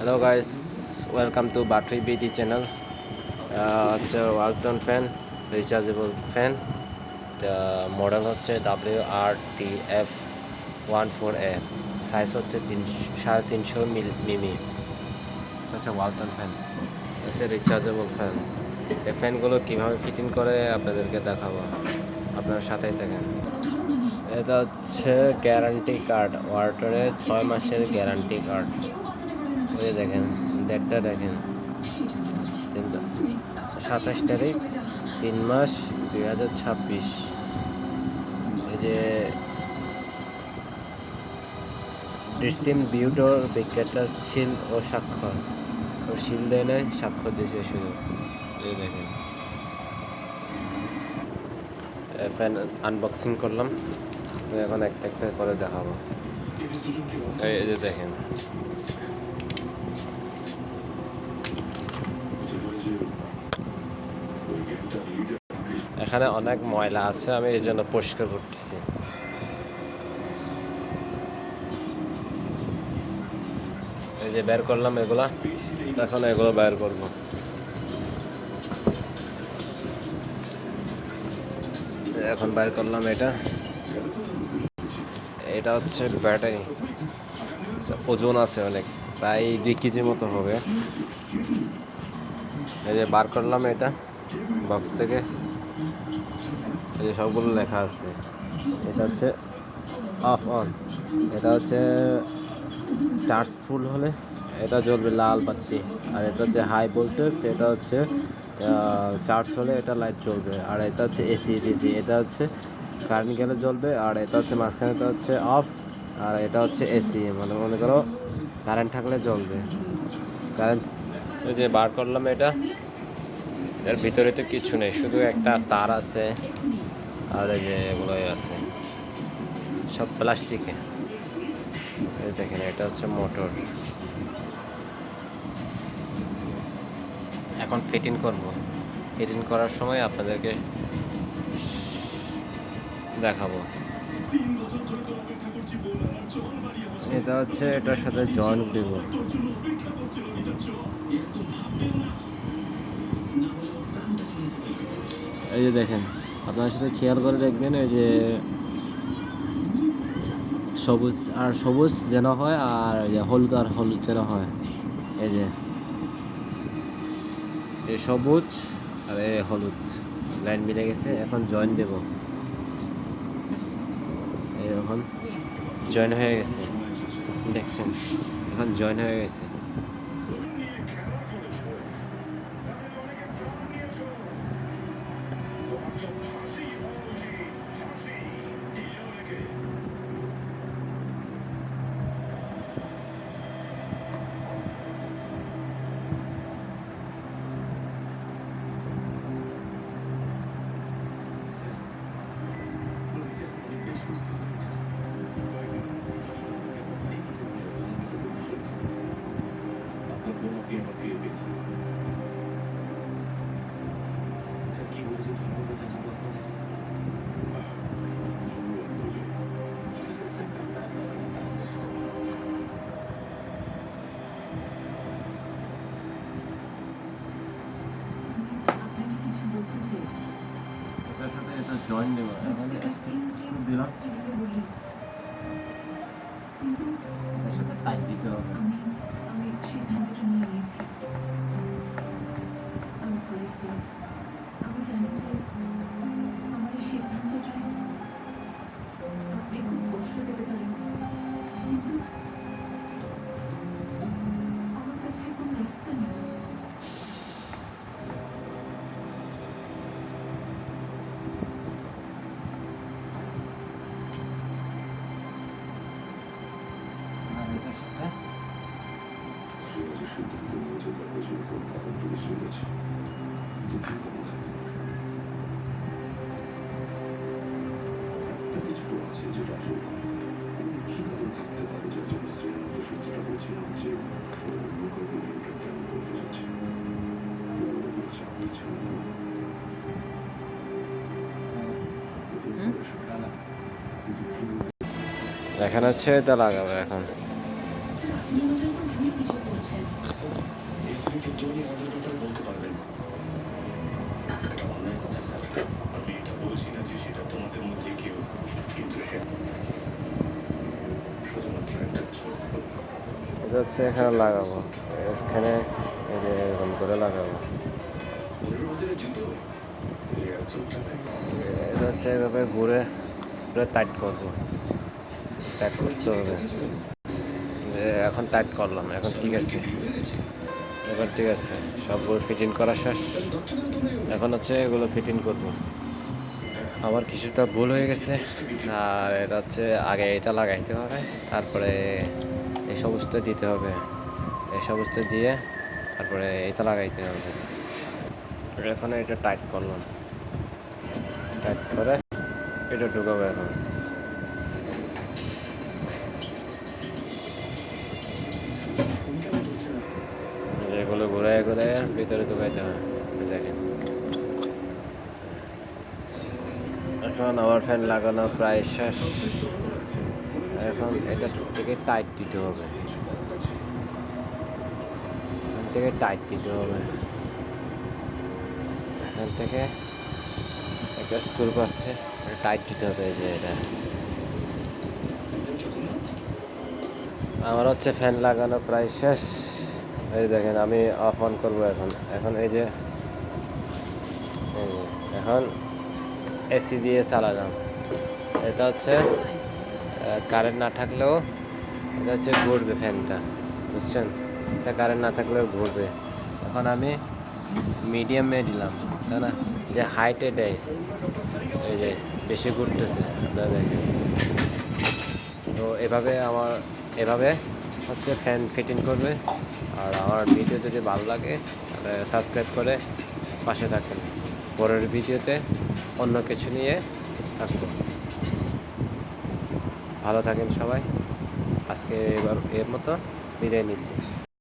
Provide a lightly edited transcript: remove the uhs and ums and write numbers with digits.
Hello guys, welcome to বাটরি BD channel. হচ্ছে Walton fan, rechargeable fan. Model হচ্ছে WRTF14A, size হচ্ছে 350 মিমি। হচ্ছে ওয়ালটন ফ্যান, হচ্ছে রিচার্জেবল ফ্যান। এই ফ্যানগুলো কীভাবে ফিটিং করে আপনাদেরকে দেখাবো, আপনার সাথেই থাকেন। এটা হচ্ছে গ্যারান্টি কার্ড, ওয়ালটনের 6 মাসের গ্যারান্টি কার্ড। ওই যে দেখেন, ডেটটা দেখেন, 27 তারিখ 3 মাস 2026। এই যে ডিস্টিম বিউটোর বিক্রেতার সিল ও স্বাক্ষর, ও সিল দেয় নাই, স্বাক্ষর দিয়েছে শুধু। এই দেখেন, ফ্যান আনবক্সিং করলাম, এখন একটা একটা করে দেখাবো। এই যে দেখেন, এখানে অনেক ময়লা আছে, আমি এই জন্য পরিষ্কার করতেছি। এই যে বের করলাম এগুলা, এখন এগুলো বের করবো। এখন বের করলাম এটা হচ্ছে ব্যাটারি, ওজন আছে অনেক, প্রায় 2 কেজি মতো হবে। এই যে বার করলাম এটা বক্স থেকে, এই যে সবগুলো লেখা আছে। এটা হচ্ছে অফ অন, এটা হচ্ছে চার্জ ফুল হলে এটা জ্বলবে লাল বাতি, আর এটা হচ্ছে হাই ভোল্টেজ, এটা হচ্ছে চার্জ হলে এটা লাইট জ্বলবে। আর এটা হচ্ছে এসি ডিসি, এটা হচ্ছে কারেন্ট গেলে জ্বলবে। আর এটা হচ্ছে মাঝখানেটা হচ্ছে অফ, আর এটা হচ্ছে এসি, মানে মনে করো কারেন্ট থাকলে জ্বলবে। কারেন্ট এই যে বার করলাম এটা, এর ভিতরে তো কিছু নেই, শুধু একটা তার আছে, আর এই যে এগুলোই আছে, সব প্লাস্টিকে। এই দেখেন, এটা হচ্ছে মোটর। এখন ফিটিং করব, ফিটিং করার সময় আপনাদেরকে দেখাবো। এটা হচ্ছে এটার সাথে জয়েন্ট দিব। এই যে দেখেন, আপনার সাথে খেয়াল করে দেখবেন, এই যে সবুজ আর সবুজ যেন হয়, আর হলুদ আর হলুদ যেন হয়। এই যে এই সবুজ আর এই হলুদ লাইন মিলে গেছে। এখন জয়েন দেব, এখন জয়েন হয়ে গেছে, দেখছেন, এখন জয়েন হয়ে গেছে। স্যার কি বলেছে, ধন্যবাদ জানাবো আপনাদের। আপনাকে কিছু বলতে চাই, এটার সাথে এটা জয়েন দেব, বুঝতে পারছি না যে দিলাম, কিভাবে বলি, কিন্তু এটার সাথে টাইট দিতে হবে। আমি সিদ্ধান্তটা নিয়ে নিয়েছি। আমি সরি স্যার, আমি জানি যে আমার এই সিদ্ধান্তটায় আপনি খুব কষ্ট পেতে পারেন, কিন্তু আমার কাছে আর কোনো রাস্তা নেই। আর এটার সাথে সিদ্ধান্ত নিয়েছে, তার পেছনে কোন কারণ নিশ্চয়ই আছে। যদি কোনো থাকে, একটা কিছু তো আছে যেটা আসল নয়। কি কারণ থাকতে পারে যার জন্য শ্রীরাম যে সত্যিটা বলছিলাম যে অন্য কাউকে গেমটা ট্রাভেল করতে যাচ্ছে, মনে করছে আমাদের ছেলে তো এখানে ছেড়ে লাগাবে এখন। স্যার আপনি আমাদের উপর ভুল অভিযোগ করছেন। সার্টিফিকেট জন্য আমাদের ব্যাপারে বলতে পারবেন? এটা অন্যায় কথা স্যার। আমি এটা বলছি না যে সেটা তোমাদের মধ্যে কেউ, কিন্তু সে শুধুমাত্র একটা ছোট্ট এটা হচ্ছে এখানে লাগাবো, এখানে এই যে এরকম করে লাগাবো। জুতো এটা হচ্ছে এভাবে ঘুরে ঘুরে টাইট করবো, টাইট করতে হবে। এখন টাইট করলাম, এখন ঠিক আছে, এবার ঠিক আছে, সবগুলো ফিটিং করা শেষ। এখন হচ্ছে এগুলো ফিটিং করব। আমার কিছুটা ভুল হয়ে গেছে, আর এটা হচ্ছে আগে এটা লাগাইতে হবে, তারপরে এই সমস্ত দিতে হবে, এই সমস্ত দিয়ে তারপরে এটা লাগাইতে হবে। এখন এটা টাইট করলাম, টাইট করে এটা ঢুকাবো এখন। যেগুলো ঘুরে ঘুরে ভিতরে ঢুকাইতে হয়, দেখেন। এখন আমার ফ্যান লাগানো প্রায় শেষ। এখন এটা থেকে টাইট দিতে হবে, এখান থেকে টাইট দিতে হবে, এখান থেকে একটা স্ক্রু আছে, টাইট দিতে হবে। এই যে এটা আমার হচ্ছে ফ্যান লাগানো প্রায় শেষ। এই দেখেন আমি অফ অন করবো এখন। এখন এই যে এখন এসি দিয়ে চালালাম। এটা হচ্ছে কারেন্ট না থাকলেও এটা হচ্ছে ঘুরবে ফ্যানটা, বুঝছেন? এটা কারেন্ট না থাকলেও ঘুরবে। এখন আমি মিডিয়ামে দিলাম, তাই না? যে হাইটে দেয়, এই যে বেশি ঘুরতেছে, আপনারা দেখেন। তো এভাবে হচ্ছে ফ্যান ফিটিং করবে। আর আমার ভিডিও যদি ভালো লাগে তাহলে সাবস্ক্রাইব করে পাশে থাকেন। পরের ভিডিওতে অন্য কিছু নিয়ে থাকবো। ভালো থাকেন সবাই। আজকে এর মতো বিদায় নিচ্ছি।